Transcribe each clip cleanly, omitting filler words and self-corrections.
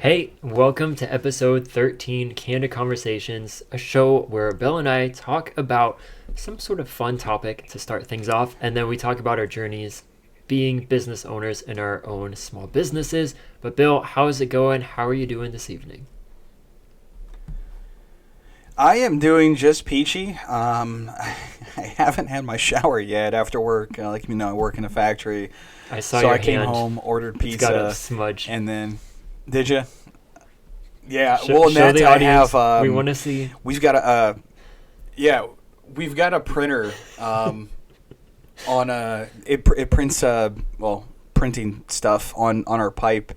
Hey, welcome to episode 13, Candid Conversations, a show where Bill and I talk about some sort of fun topic to start things off, and then we talk about our journeys being business owners in our own small businesses. But Bill, how's it going? How are you doing this evening? I am doing just peachy. I haven't had my shower yet after work. I work in a factory. I saw So your I came hand. home, ordered It's got a pizza, smudge. and then did you? Yeah. Show, Well, and show that the I audience. have. We want to see. We've got a. Yeah, we've got a printer. On it prints printing stuff on our pipe,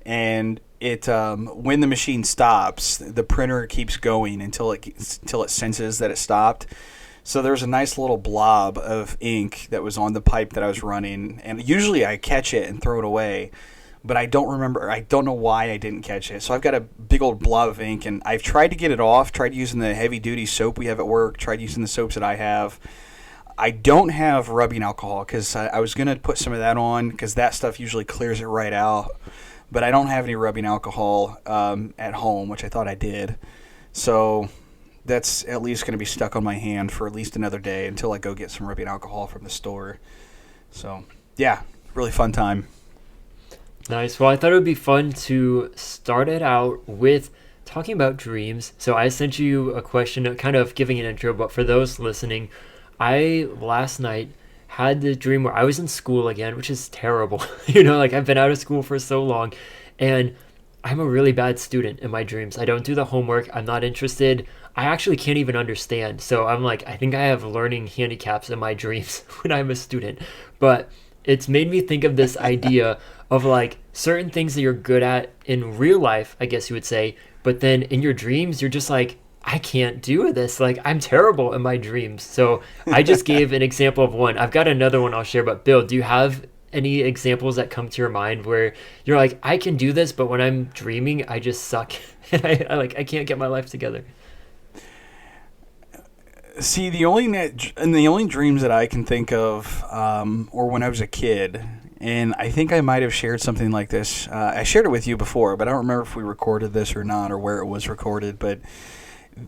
and it when the machine stops, the printer keeps going until it senses that it stopped. So there's a nice little blob of ink that was on the pipe that I was running, and usually I catch it and throw it away, but I don't remember. I don't know why I didn't catch it. So I've got a big old blob of ink, and I've tried to get it off. Tried using the heavy duty soap we have at work. Tried using the soaps that I have. I don't have rubbing alcohol because I was going to put some of that on because that stuff usually clears it right out. But I don't have any rubbing alcohol at home, which I thought I did. So that's at least going to be stuck on my hand for at least another day until I go get some rubbing alcohol from the store. So, yeah, really fun time. Nice. Well, I thought it would be fun to start it out with talking about dreams. So I sent you a question, kind of giving an intro, but for those listening, I last night had the dream where I was in school again, which is terrible. I've been out of school for so long, and I'm a really bad student in my dreams. I don't do the homework. I'm not interested. I actually can't even understand. So I'm like, I think I have learning handicaps in my dreams when I'm a student. But it's made me think of this idea of like certain things that you're good at in real life, I guess you would say, but then in your dreams, you're just like, I can't do this. Like, I'm terrible in my dreams. So I just gave an example of one. I've got another one I'll share, but Bill, do you have any examples that come to your mind where you're like, I can do this, but when I'm dreaming, I just suck and I can't get my life together? See, the only dreams that I can think of, or when I was a kid, and I think I might have shared something like this. I shared it with you before, but I don't remember if we recorded this or not, or where it was recorded. But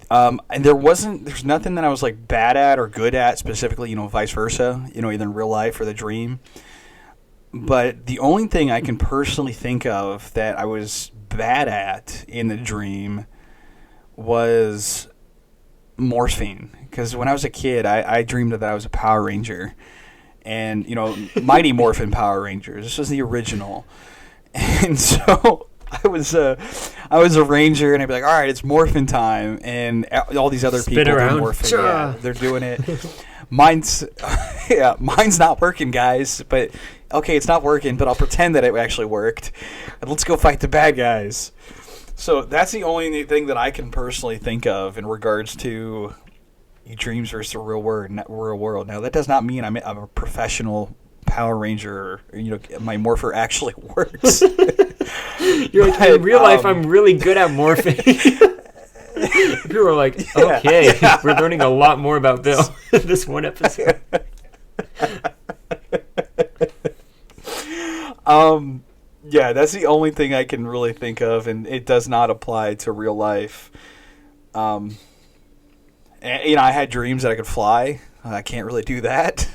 and there's nothing that I was like bad at or good at specifically, vice versa, either in real life or the dream. But the only thing I can personally think of that I was bad at in the dream was morphine. Because when I was a kid, I dreamed that I was a Power Ranger. And, Mighty Morphin Power Rangers. This was the original. And so I was a ranger, and I'd be like, all right, it's morphin time. And all these other Spin people around. do morphin. Yeah, they're doing it. Mine's not working, guys. But, okay, it's not working, but I'll pretend that it actually worked. And let's go fight the bad guys. So that's the only thing that I can personally think of in regards to dreams versus the real world. Now, that does not mean I'm a professional Power Ranger. My morpher actually works. You're like, in real life, I'm really good at morphing. People are like, okay, we're learning a lot more about Bill in this one episode. Yeah, that's the only thing I can really think of, and it does not apply to real life. I had dreams that I could fly. I can't really do that.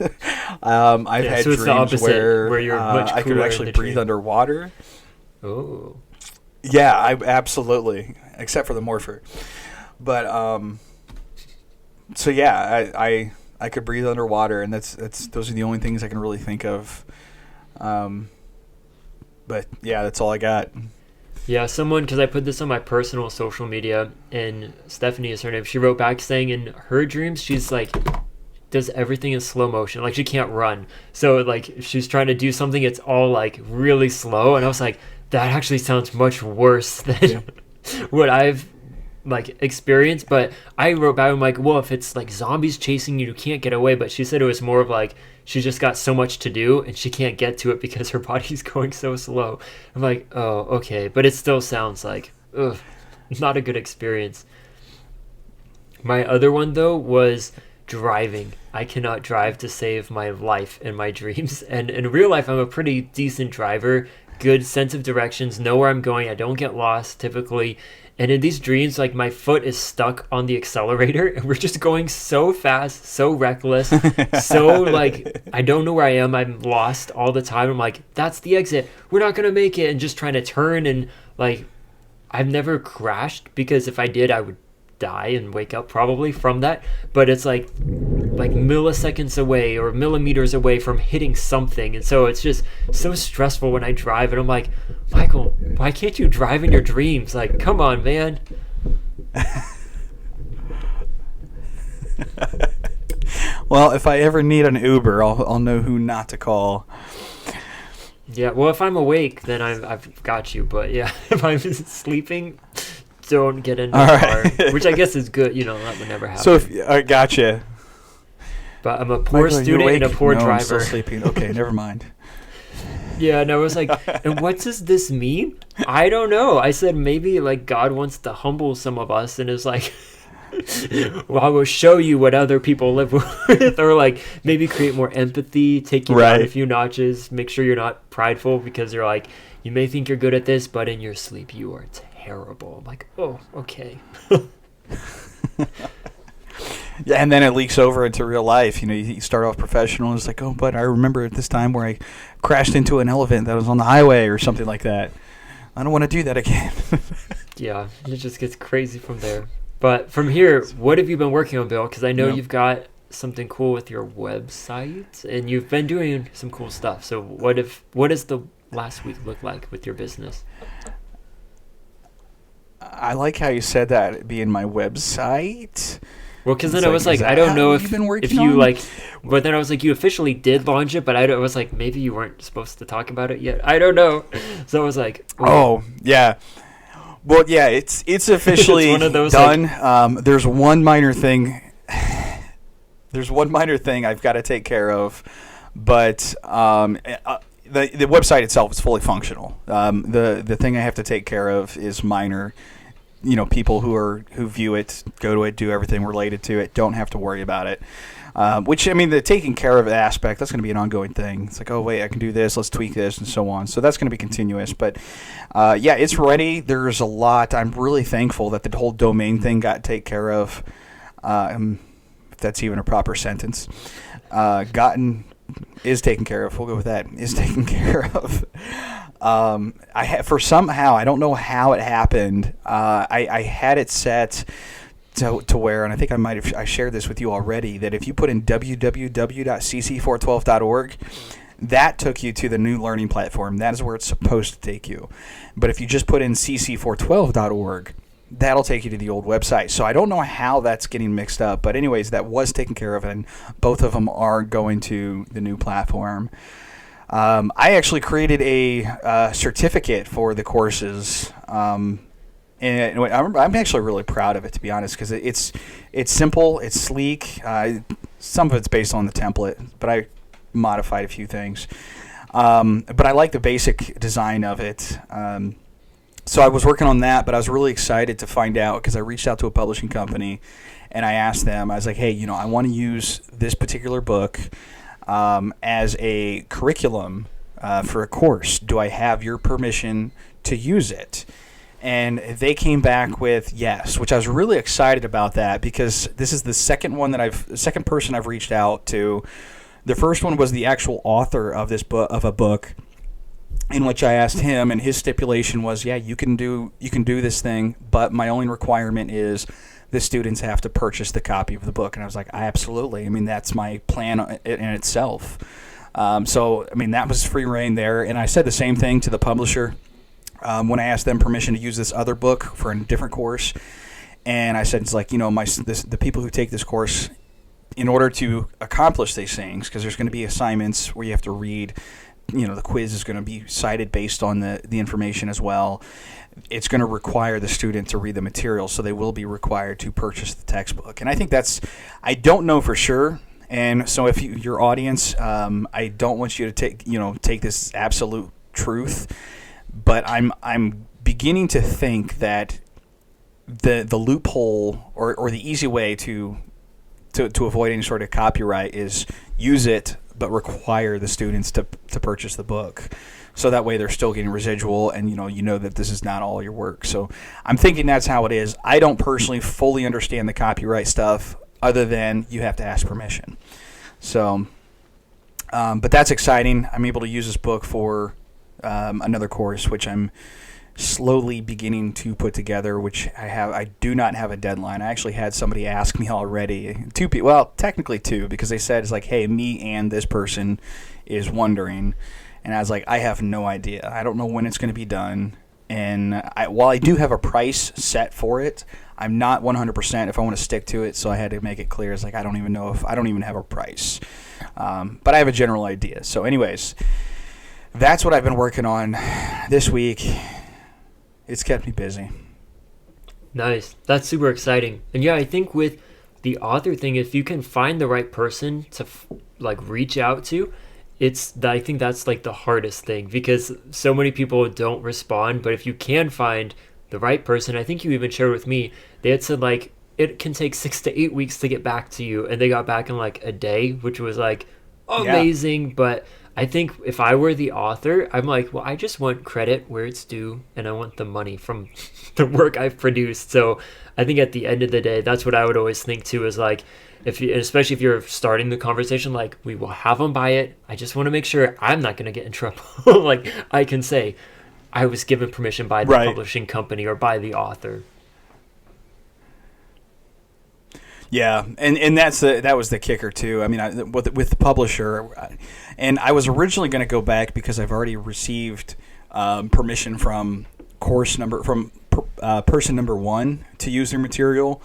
I've had so it's dreams the opposite, where you're much I could cooler actually in the breathe dream. underwater. Oh. Yeah, I absolutely, except for the morpher. But so yeah, I could breathe underwater, and those are the only things I can really think of. But yeah, that's all I got. Yeah, because I put this on my personal social media, and Stephanie is her name. She wrote back saying in her dreams, she's like, does everything in slow motion. Like, she can't run. So, like, she's trying to do something, it's all, like, really slow. And I was like, that actually sounds much worse than what I've, like, experienced. But I wrote back, I'm like, well, if it's, like, zombies chasing you, you can't get away. But she said it was more of, like, she's just got so much to do, and she can't get to it because her body's going so slow. I'm like, oh, okay. But it still sounds like, ugh, not a good experience. My other one, though, was driving. I cannot drive to save my life in my dreams. And in real life, I'm a pretty decent driver. good sense of directions, know where I'm going. I don't get lost typically. And in these dreams, like my foot is stuck on the accelerator and we're just going so fast, so reckless, so like I don't know where I am. I'm lost all the time. I'm like, that's the exit. We're not gonna make it, and just trying to turn. And like I've never crashed, because if I did, I would die and wake up probably from that. But it's like milliseconds away or millimeters away from hitting something, and so it's just so stressful when I drive. And I'm like, Michael, why can't you drive in your dreams? Like, come on, man. Well, if I ever need an Uber, I'll know who not to call. Yeah, well, if I'm awake, then I've got you. But yeah, if I'm sleeping, don't get in the car, which I guess is good. You know, that would never happen. So I gotcha. But I'm a poor student and a poor driver. I'm still sleeping. Okay, never mind. Yeah, and I was like, and what does this mean? I don't know. I said maybe like God wants to humble some of us, and is like, well, I will show you what other people live with, or like maybe create more empathy, take you down a few notches, make sure you're not prideful, because you're like, you may think you're good at this, but in your sleep you are terrible. I'm like, oh, okay. Yeah, and then it leaks over into real life. You know, you start off professional, and it's like, oh, but I remember at this time where I crashed into an elephant that was on the highway or something like that. I don't want to do that again. Yeah, it just gets crazy from there. But from here, what have you been working on, Bill? Because I know you've got something cool with your website, and you've been doing some cool stuff. So what does the last week look like with your business? I like how you said that, it being my website. Well, because then I was like, I don't know if you like, but then I was like, you officially did launch it, but I was like, maybe you weren't supposed to talk about it yet. I don't know. So I was like, oh yeah. Well, yeah, it's officially it's one of those, done. Like, there's one minor thing. There's one minor thing I've got to take care of, but the website itself is fully functional. The thing I have to take care of is minor. You know, people who view it, go to it, do everything related to it, don't have to worry about it. Which, I mean, the taking care of aspect, that's going to be an ongoing thing. It's like, oh, wait, I can do this, let's tweak this, and so on. So that's going to be continuous. But, yeah, it's ready. There's a lot. I'm really thankful that the whole domain thing got taken care of, if that's even a proper sentence. Is taken care of. We'll go with that. Is taken care of. For somehow, I don't know how it happened. I had it set to where, and I think I shared this with you already, that if you put in www.cc412.org, that took you to the new learning platform. That is where it's supposed to take you. But if you just put in cc412.org, that'll take you to the old website. So I don't know how that's getting mixed up. But anyways, that was taken care of, and both of them are going to the new platform. I actually created a certificate for the courses, and I'm actually really proud of it, to be honest, because it's simple, it's sleek. Some of it's based on the template, but I modified a few things. But I like the basic design of it. So I was working on that, but I was really excited to find out, because I reached out to a publishing company, and I asked them, I was like, hey, you know, I want to use this particular book as a curriculum for a course. Do I have your permission to use it? And they came back with yes, which I was really excited about that, because this is the second person I've reached out to. The first one was the actual author of this book, of a book, in which I asked him, and his stipulation was, yeah, you can do this thing, but my only requirement is the students have to purchase the copy of the book. And I was like, absolutely. I mean, that's my plan in itself. So, I mean, that was free reign there. And I said the same thing to the publisher when I asked them permission to use this other book for a different course. And I said, it's like, you know, the people who take this course, in order to accomplish these things, because there's going to be assignments where you have to read, you know, the quiz is going to be cited based on the information as well. It's going to require the student to read the material, so they will be required to purchase the textbook. And I think I don't know for sure. And so if your audience, I don't want you to take this as absolute truth, but I'm beginning to think that the loophole or the easy way to avoid any sort of copyright is use it, but require the students to purchase the book. So that way they're still getting residual, and you know that this is not all your work. So I'm thinking that's how it is. I don't personally fully understand the copyright stuff, other than you have to ask permission. So, but that's exciting. I'm able to use this book for another course, which I'm slowly beginning to put together, which I do not have a deadline. I actually had somebody ask me already, technically two, because they said, it's like, hey, me and this person is wondering. And I was like, I have no idea. I don't know when it's going to be done. And while I do have a price set for it, I'm not 100% if I want to stick to it. So I had to make it clear. It's like, I don't even have a price. But I have a general idea. So anyways, that's what I've been working on this week. It's kept me busy. Nice. That's super exciting. And yeah, I think with the author thing, if you can find the right person to reach out to, I think that's like the hardest thing, because so many people don't respond. But if you can find the right person, I think you even shared with me, they had said like it can take 6 to 8 weeks to get back to you, and they got back in like a day, which was like amazing. Yeah. But I think if I were the author, I'm like, well, I just want credit where it's due, and I want the money from the work I've produced. So I think at the end of the day, that's what I would always think too, is like, especially if you're starting the conversation, like, we will have them buy it. I just want to make sure I'm not going to get in trouble. Like, I can say I was given permission by the publishing company or by the author. Yeah, and that was the kicker too. I mean, with the publisher, and I was originally going to go back because I've already received permission from person number 1 to use their material.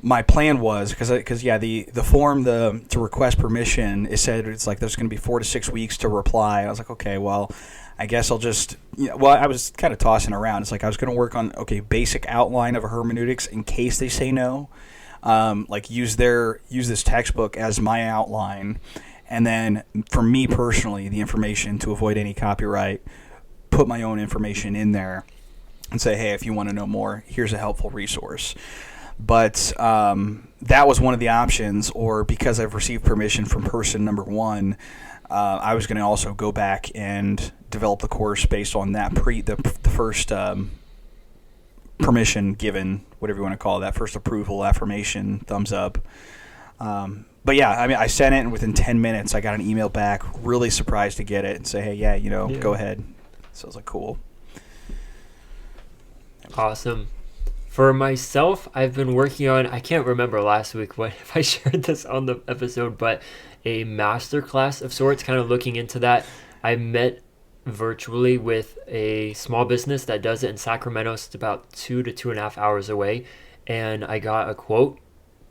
My plan was because the form to request permission, it said it's like there's going to be 4 to 6 weeks to reply. I was like, okay, well, I guess I'll just I was kind of tossing around. It's like I was going to work on basic outline of a hermeneutics in case they say no. Use this textbook as my outline, and then for me personally, the information to avoid any copyright, put my own information in there, and say, hey, if you want to know more, here's a helpful resource. But that was one of the options, or because I've received permission from person number 1, I was going to also go back and develop the course based on that the first permission given, whatever you want to call it, that first approval, affirmation, thumbs up. But yeah, I mean, I sent it, and within 10 minutes, I got an email back, really surprised to get it, and say, hey, go ahead. So I was like, cool. Awesome. For myself, I've been working on, I can't remember last week if I shared this on the episode, but a masterclass of sorts, kind of looking into that. I met virtually with a small business that does it in Sacramento. It's about 2 to 2.5 hours away. And I got a quote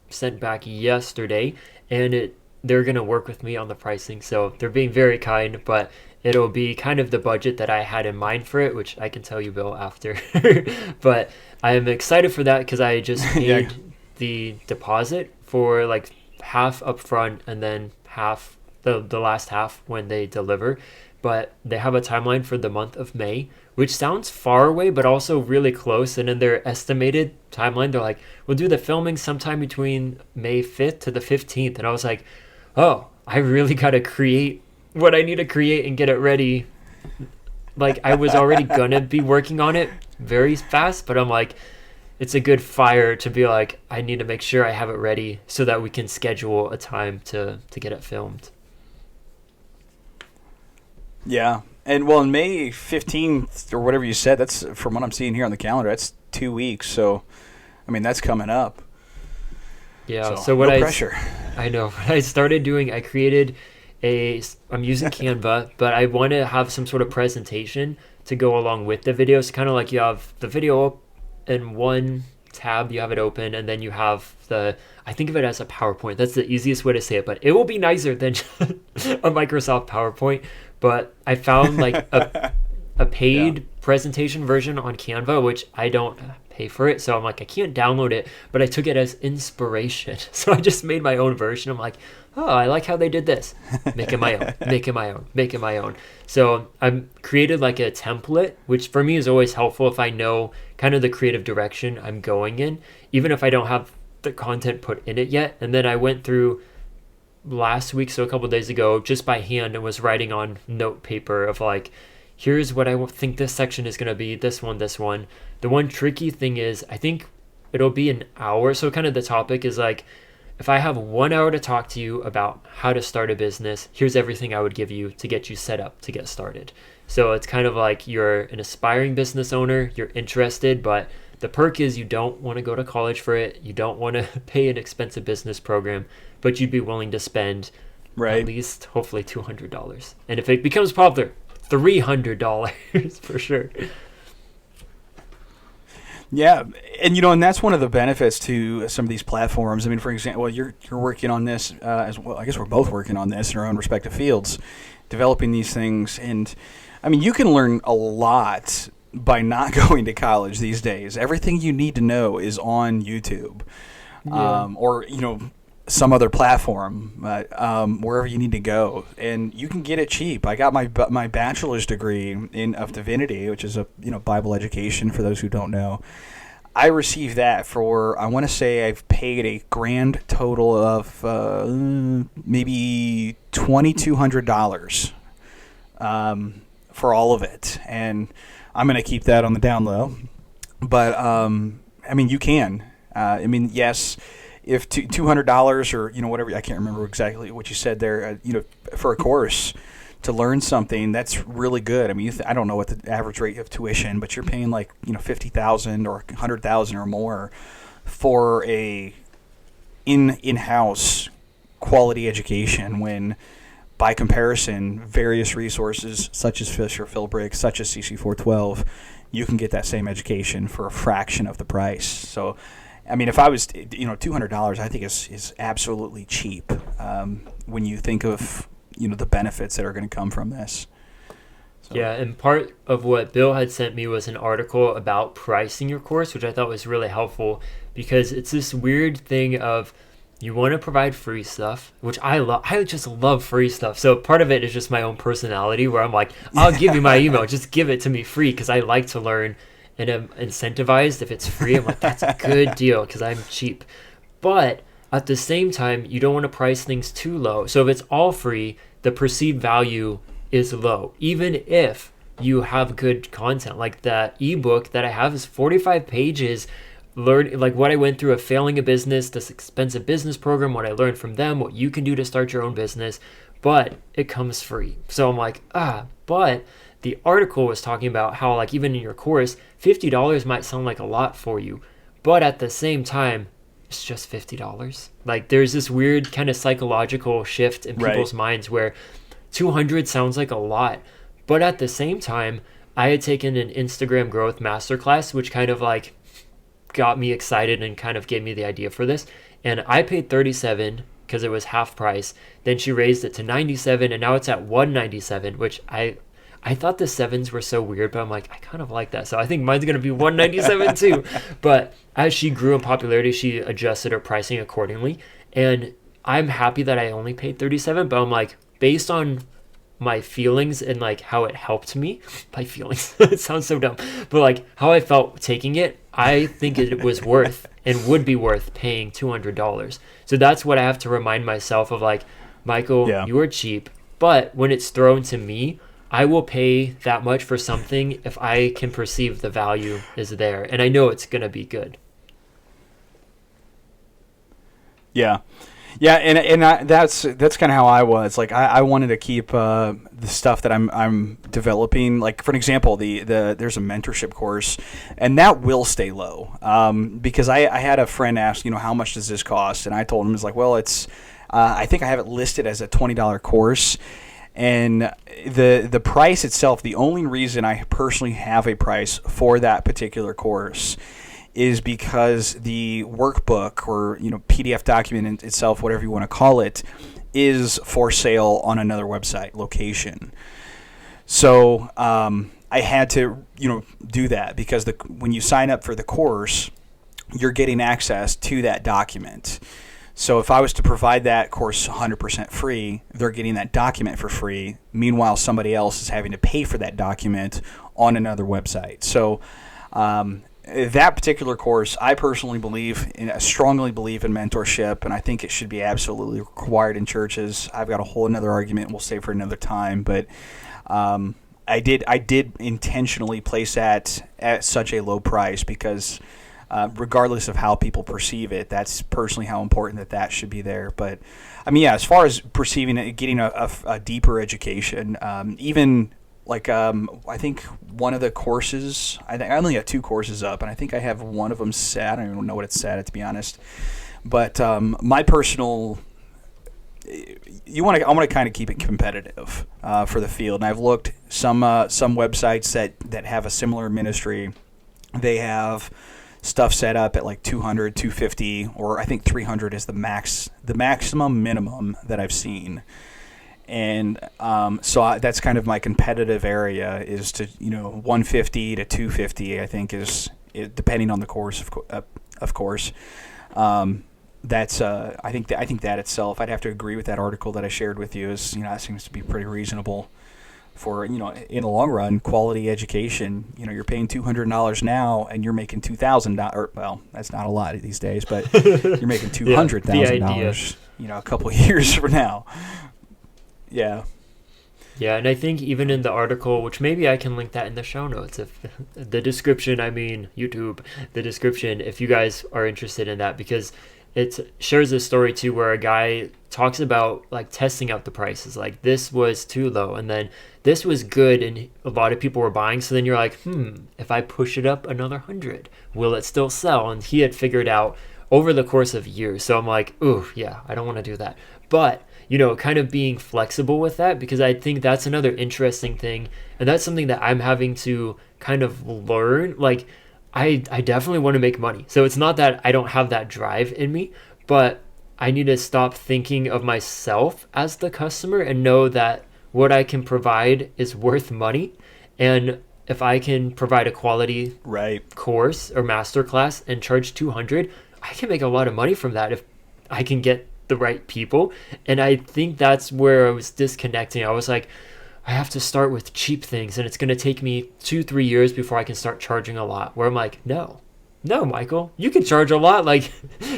sent back yesterday, and they're going to work with me on the pricing. So they're being very kind, but it'll be kind of the budget that I had in mind for it, which I can tell you, Bill, after. But I am excited for that because I just paid the deposit for like half up front and then half, the last half when they deliver. But they have a timeline for the month of May, which sounds far away, but also really close. And in their estimated timeline, they're like, we'll do the filming sometime between May 5th to the 15th. And I was like, oh, I really got to create what I need to create and get it ready. Like, I was already going to be working on it very fast, but I'm like, it's a good fire to be like, I need to make sure I have it ready so that we can schedule a time to get it filmed. Yeah. And well, in May 15th or whatever you said, that's from what I'm seeing here on the calendar, that's 2 weeks. So, I mean, that's coming up. Yeah. So what no pressure. I know. What I started doing, I'm using Canva, but I want to have some sort of presentation to go along with the videos. Kind of like you have the video in one tab, you have it open, and then you have I think of it as a PowerPoint. That's the easiest way to say it, but it will be nicer than a Microsoft PowerPoint. But I found like a paid presentation version on Canva, which I don't pay for it. So I'm like, I can't download it, but I took it as inspiration. So I just made my own version. I'm like, oh, I like how they did this. Make it my own, make it my own, make it my own. So I've created like a template, which for me is always helpful if I know kind of the creative direction I'm going in, even if I don't have the content put in it yet. And then I went through last week, so a couple days ago, just by hand, and was writing on note paper of like, here's what I think this section is going to be, this one, this one. The one tricky thing is, I think it'll be an hour. So kind of the topic is like, if I have 1 hour to talk to you about how to start a business, here's everything I would give you to get you set up to get started. So it's kind of like you're an aspiring business owner, you're interested, but the perk is you don't want to go to college for it. You don't want to pay an expensive business program, but you'd be willing to spend at least hopefully $200. And if it becomes popular, $300 for sure. Yeah, and and that's one of the benefits to some of these platforms. I mean, for example, you're working on this as well. I guess we're both working on this in our own respective fields, developing these things. And I mean, you can learn a lot by not going to college these days. Everything you need to know is on YouTube, or some other platform, wherever you need to go, and you can get it cheap. I got my bachelor's degree of divinity, which is a Bible education for those who don't know. I received that for, I want to say I've paid a grand total of maybe $2,200 for all of it, and I'm going to keep that on the down low. But I mean, you can. Yes. If $200 or whatever, I can't remember exactly what you said there, for a course to learn something, that's really good. I mean, I don't know what the average rate of tuition, but you're paying like $50,000 or $100,000 or more for a in-house quality education. When by comparison, various resources such as Philbrick, such as CC412, you can get that same education for a fraction of the price. So, I mean, if I was, $200, I think is absolutely cheap when you think of, the benefits that are going to come from this. So. Yeah, and part of what Bill had sent me was an article about pricing your course, which I thought was really helpful because it's this weird thing of you want to provide free stuff, which I love. I just love free stuff. So part of it is just my own personality where I'm like, I'll give you my email, just give it to me free because I like to learn. And I'm incentivized if it's free. I'm like, that's a good deal because I'm cheap. But at the same time, you don't want to price things too low. So if it's all free, the perceived value is low, even if you have good content. Like that ebook that I have is 45 pages. Learn like what I went through of failing a business, this expensive business program, what I learned from them, what you can do to start your own business. But it comes free. So I'm like, but the article was talking about how like even in your course, $50 might sound like a lot for you, but at the same time, it's just $50. Like there's this weird kind of psychological shift in people's minds where $200 sounds like a lot, but at the same time, I had taken an Instagram growth masterclass, which kind of like got me excited and kind of gave me the idea for this. And I paid $37 because it was half price. Then she raised it to $97, and now it's at $197, which I thought the sevens were so weird, but I'm like, I kind of like that. So I think mine's going to be $197 too. But as she grew in popularity, she adjusted her pricing accordingly. And I'm happy that I only paid $37, but I'm like, based on my feelings and like how it helped me, my feelings, it sounds so dumb, but like how I felt taking it, I think it was worth and would be worth paying $200. So that's what I have to remind myself of, like, Michael, you are cheap, but when it's thrown to me, I will pay that much for something if I can perceive the value is there, and I know it's going to be good. Yeah, and that's kind of how I was. Like, I wanted to keep the stuff that I'm developing. Like, for an example, there's a mentorship course, and that will stay low. Because I had a friend ask, how much does this cost? And I told him, it's like, well, it's I think I have it listed as a $20 course. And the price itself, the only reason I personally have a price for that particular course is because the workbook or PDF document itself, whatever you want to call it, is for sale on another website location. So I had to do that because when you sign up for the course, you're getting access to that document. So if I was to provide that course 100% free, they're getting that document for free. Meanwhile, somebody else is having to pay for that document on another website. So that particular course, I personally strongly believe in mentorship, and I think it should be absolutely required in churches. I've got a whole another argument we'll save for another time, but I did intentionally place that at such a low price because regardless of how people perceive it, that's personally how important that should be there. But I mean, yeah, as far as perceiving it, getting a deeper education, even like I think one of the courses, I only got 2 courses up, and I think I have one of them set. I don't even know what it's set at, to be honest. But my personal, I want to kind of keep it competitive for the field. And I've looked some websites that have a similar ministry. They have stuff set up at like 200, 250, or I think 300 is the maximum minimum that I've seen. And so that's kind of my competitive area is to 150 to 250. I think is depending on the course, of course. That's I think that itself, I'd have to agree with that article that I shared with you. Is that seems to be pretty reasonable for in the long run, quality education. You're paying $200 now, and you're making $2,000. Well, that's not a lot these days, but you're making $200,000. A couple of years from now. Yeah. Yeah, and I think even in the article, which maybe I can link that in the show notes, if the description, YouTube, the description, if you guys are interested in that, because it shares a story too where a guy talks about like testing out the prices. Like this was too low, and then this was good, and a lot of people were buying. So then you're like, if I push it up another 100, will it still sell? And he had figured out over the course of years. So I'm like, ooh, yeah, I don't want to do that. But kind of being flexible with that, because I think that's another interesting thing. And that's something that I'm having to kind of learn. Like, I definitely want to make money. So it's not that I don't have that drive in me, but I need to stop thinking of myself as the customer and know that what I can provide is worth money. And if I can provide a quality course or masterclass and charge $200, I can make a lot of money from that if I can get the right people. And I think that's where I was disconnecting. I was like, I have to start with cheap things, and it's going to take me 2-3 years before I can start charging a lot. Where I'm like, no, Michael, you can charge a lot. Like,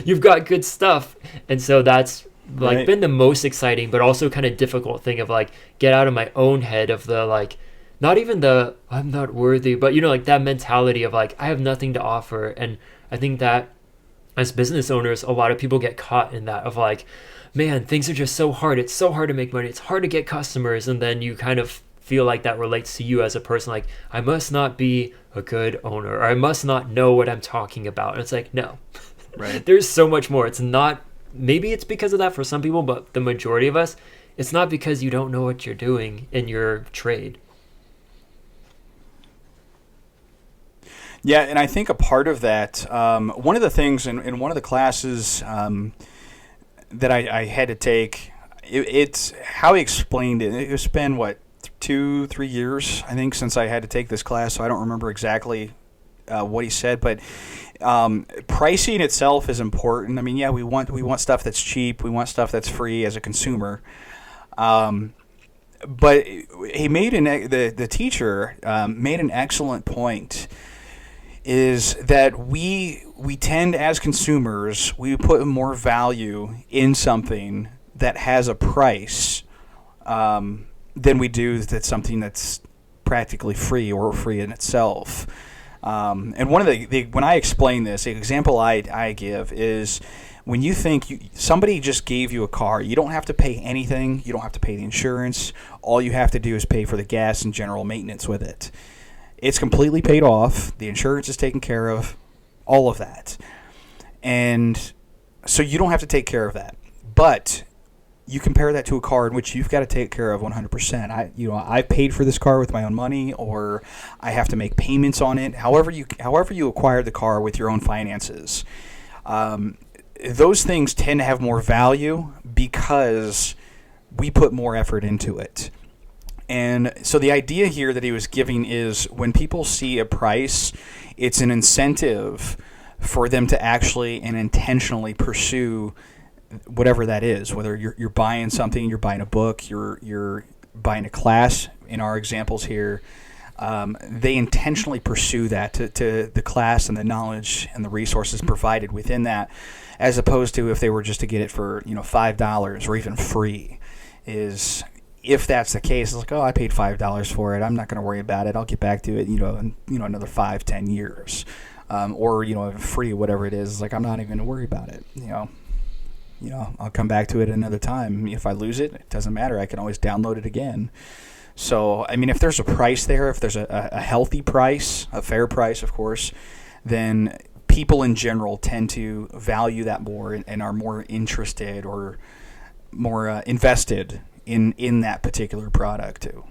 you've got good stuff. And so that's like been the most exciting, but also kind of difficult thing of like, get out of my own head of the like, not even the I'm not worthy, but like that mentality of like, I have nothing to offer. And I think that as business owners, a lot of people get caught in that of like, man, things are just so hard. It's so hard to make money. It's hard to get customers. And then you kind of feel like that relates to you as a person. Like, I must not be a good owner, or I must not know what I'm talking about. And it's like, no, there's so much more. It's not, maybe it's because of that for some people, but the majority of us, it's not because you don't know what you're doing in your trade. Yeah, and I think a part of that, one of the things in one of the classes that I had to take, it's how he explained it. It's been, 2-3 years, I think, since I had to take this class, so I don't remember exactly what he said. But pricing itself is important. I mean, yeah, we want stuff that's cheap. We want stuff that's free as a consumer. But he made the teacher made an excellent point. Is that we tend as consumers, we put more value in something that has a price than we do that's something that's practically free or free in itself. And one of the when I explain this, the example I give is when you think somebody just gave you a car, you don't have to pay anything. You don't have to pay the insurance. All you have to do is pay for the gas and general maintenance with it. It's completely paid off. The insurance is taken care of, all of that. And so you don't have to take care of that. But you compare that to a car in which you've got to take care of 100%. I paid for this car with my own money, or I have to make payments on it. However you acquired the car with your own finances. Those things tend to have more value because we put more effort into it. And so the idea here that he was giving is when people see a price, it's an incentive for them to actually and intentionally pursue whatever that is. Whether you're buying something, you're buying a book, you're buying a class. In our examples here, they intentionally pursue that to the class and the knowledge and the resources provided within that, as opposed to if they were just to get it for $5 or even free. Is if that's the case, it's like, oh, I paid $5 for it. I'm not going to worry about it. I'll get back to it, in another 5-10 years, or free, whatever it is. It's like, I'm not even going to worry about it. I'll come back to it another time. If I lose it, it doesn't matter. I can always download it again. So, I mean, if there's a price there, if there's a healthy price, a fair price, of course, then people in general tend to value that more and are more interested or more invested in that particular product too.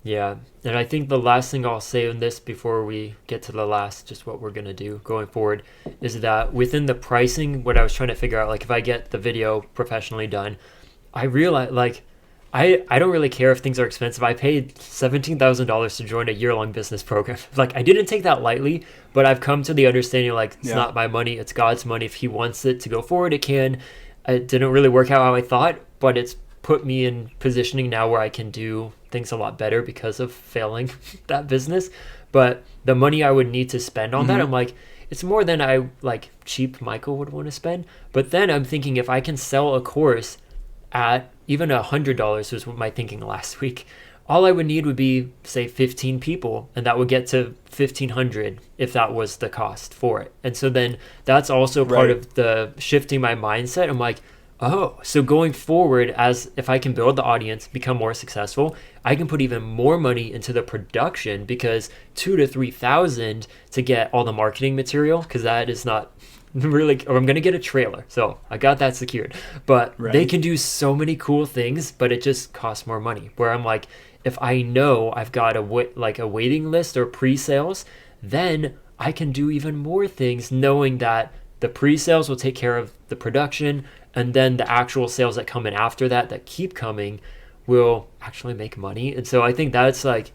Yeah, and I think the last thing I'll say on this before we get to the last, just what we're going to do going forward, is that within the pricing, what I was trying to figure out, like if I get the video professionally done, I realize, like, I don't really care if things are expensive. I paid $17,000 to join a year-long business program. Like, I didn't take that lightly, but I've come to the understanding, like, it's not my money, it's God's money. If he wants it to go forward, it can. It didn't really work out how I thought, but it's put me in positioning now where I can do things a lot better because of failing that business. But the money I would need to spend on that, I'm like, it's more than I, like, cheap Michael would want to spend. But then I'm thinking if I can sell a course at even $100 was my thinking last week, all I would need would be, say, 15 people, and that would get to 1,500 if that was the cost for it. And so then that's also part of the shifting my mindset. I'm like, oh, so going forward, as if I can build the audience, become more successful, I can put even more money into the production, because 2,000 to 3,000 to get all the marketing material, because that is not really, or I'm going to get a trailer. So I got that secured, but they can do so many cool things, but it just costs more money, where I'm like, if I know I've got a waiting list or pre-sales, then I can do even more things, knowing that the pre-sales will take care of the production, and then the actual sales that come in after that keep coming, will actually make money. And so I think that's like,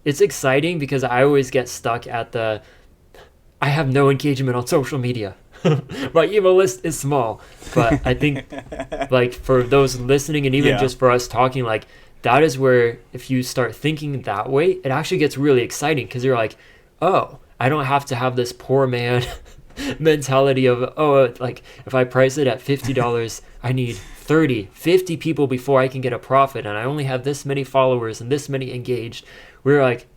it's exciting, because I always get stuck at I have no engagement on social media. My email list is small. But I think like for those listening, and even just for us talking, like that is where, if you start thinking that way, it actually gets really exciting, because you're like, oh, I don't have to have this poor man mentality of, oh, like if I price it at $50, I need 50 people before I can get a profit, and I only have this many followers and this many engaged. We're like,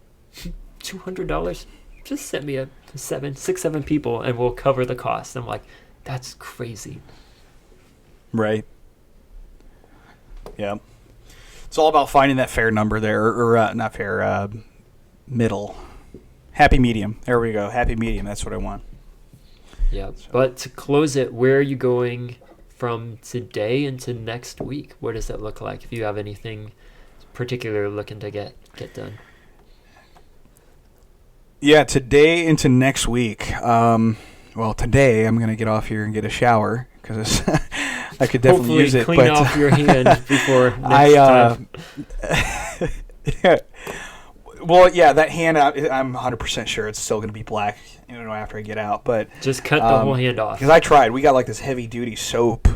$200, just send me a 7 people and we'll cover the cost. I'm like, that's crazy. Right. Yeah. It's all about finding that fair number there, or not fair, middle, happy medium. There we go, happy medium. That's what I want. Yeah, but to close it, where are you going from today into next week? What does that look like, if you have anything particular looking to get done? Yeah, today into next week. Well, today I'm going to get off here and get a shower, because I could definitely hopefully use it. Clean off your hand before next time. Yeah. Well, yeah, that hand, I'm 100% sure it's still going to be black, after I get out. But just cut the whole hand off. Because I tried. We got like this heavy-duty soap.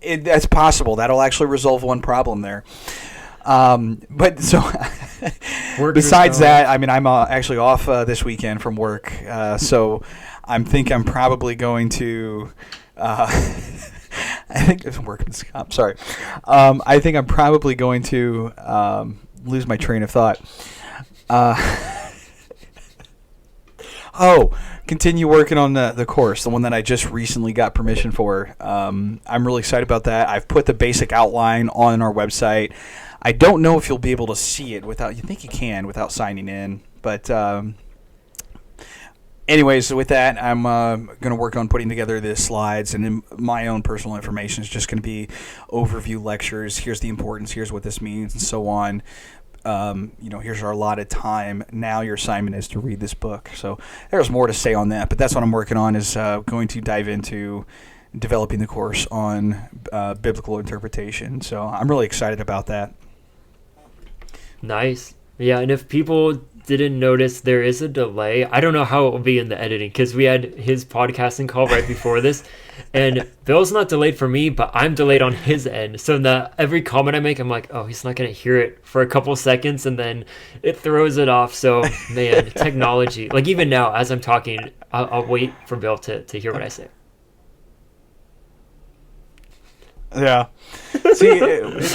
That's possible. That'll actually resolve one problem there. But so, besides that, I mean, I'm actually off this weekend from work. So I'm probably going to, I think it's workman's comp. Sorry. I think I'm probably going to lose my train of thought. Continue working on the course, the one that I just recently got permission for. I'm really excited about that. I've put the basic outline on our website. I don't know if you'll be able to see it you think you can without signing in. But anyways, with that, I'm going to work on putting together the slides, and then my own personal information is just going to be overview lectures. Here's the importance. Here's what this means, and so on. Here's our allotted time. Now your assignment is to read this book. So there's more to say on that, but that's what I'm working on, is going to dive into developing the course on biblical interpretation. So I'm really excited about that. Nice. Yeah, and if people didn't notice there is a delay. I don't know how it will be in the editing because we had his podcasting call right before this, and Bill's not delayed for me, but I'm delayed on his end. So every comment I make, I'm like, oh, he's not gonna hear it for a couple seconds, and then it throws it off. So man, technology. Like even now, as I'm talking, I'll wait for Bill to hear what I say. Yeah. See,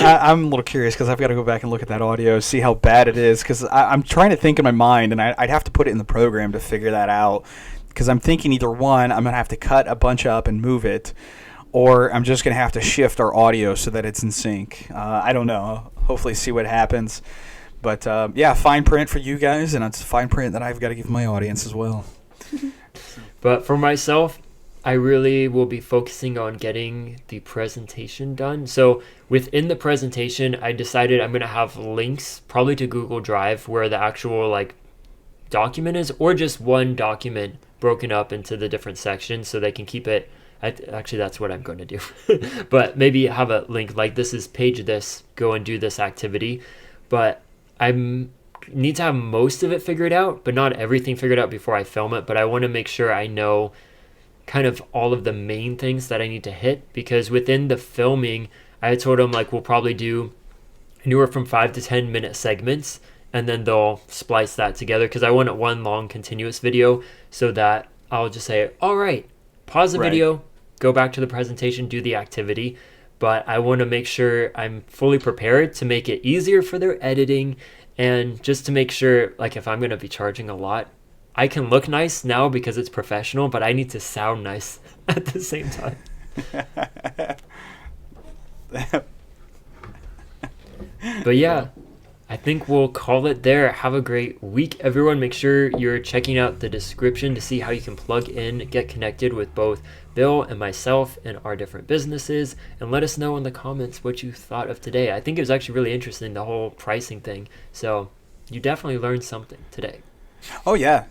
I'm a little curious because I've got to go back and look at that audio, see how bad it is, because I'm trying to think in my mind, and I'd have to put it in the program to figure that out, because I'm thinking either one, I'm going to have to cut a bunch up and move it, or I'm just going to have to shift our audio so that it's in sync. I don't know. Hopefully see what happens. But, yeah, fine print for you guys, and it's fine print that I've got to give my audience as well. But for myself, I really will be focusing on getting the presentation done. So within the presentation, I decided I'm going to have links probably to Google Drive where the actual like document is, or just one document broken up into the different sections so they can keep it. Actually, that's what I'm going to do. But maybe have a link like this is page this, go and do this activity. But I need to have most of it figured out, but not everything figured out before I film it. But I want to make sure I know kind of all of the main things that I need to hit, because within the filming, I told them like we'll probably do anywhere from 5 to 10 minute segments, and then they'll splice that together because I want it one long continuous video, so that I'll just say, all right, pause the video, go back to the presentation, do the activity. But I want to make sure I'm fully prepared to make it easier for their editing, and just to make sure like if I'm going to be charging a lot, I can look nice now because it's professional, but I need to sound nice at the same time. But yeah, I think we'll call it there. Have a great week, everyone. Make sure you're checking out the description to see how you can plug in, get connected with both Bill and myself and our different businesses, and let us know in the comments what you thought of today. I think it was actually really interesting, the whole pricing thing. So you definitely learned something today. Oh, yeah.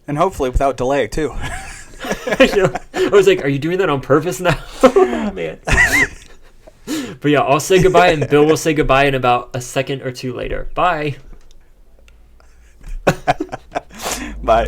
And hopefully without delay, too. I was like, are you doing that on purpose now? Man. But yeah, I'll say goodbye, and Bill will say goodbye in about a second or two later. Bye. Bye.